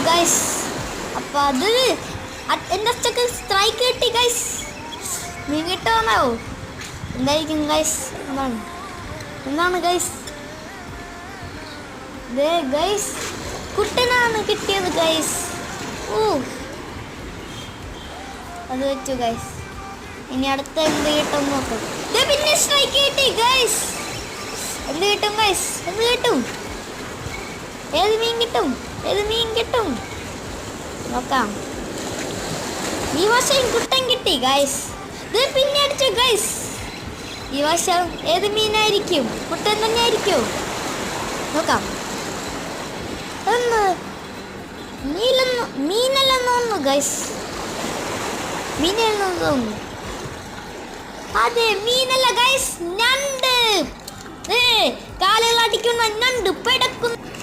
Guys. അപ്പോൾ അത് എൻ്റെ സ്ട്രൈക്ക് കിട്ടി ഗൈസ്. മീൻ കിട്ടുമോ? എന്തായിരിക്കും ഗൈസ്? എന്താണ് ഗൈസ്? ഗൈസ് കുട്ടനാണ് കിട്ടിയത് ഗൈസ്. അത് വെച്ചു ഗൈസ്. ഇനി അടുത്ത എന്ത് കിട്ടും നോക്കാം. പിന്നെ സ്ട്രൈക്ക് കിട്ടി ഗൈസ്. എന്ത് കിട്ടും ഗൈസ്? എന്ത് കിട്ടും? ഏത് മീൻ കിട്ടും നോക്കാം. ഈ വർഷം കുട്ടൻ കിട്ടി ഗൈസ്. പിന്നെ അടിച്ചു ഗൈസ്. ഈ വർഷം ഏത് മീനായിരിക്കും? കുട്ടൻ തന്നെ ആയിരിക്കും. നോക്കാം. മീനല്ലെന്ന് തോന്നുന്നു ഗൈസ്. മീനല്ലെന്ന് തോന്നുന്നു. അതെ, മീനല്ല ഗൈസ്, ഞണ്ട്. കാലുകൾ അടിക്കുന്ന ഞണ്ട്, പെടക്കുന്ന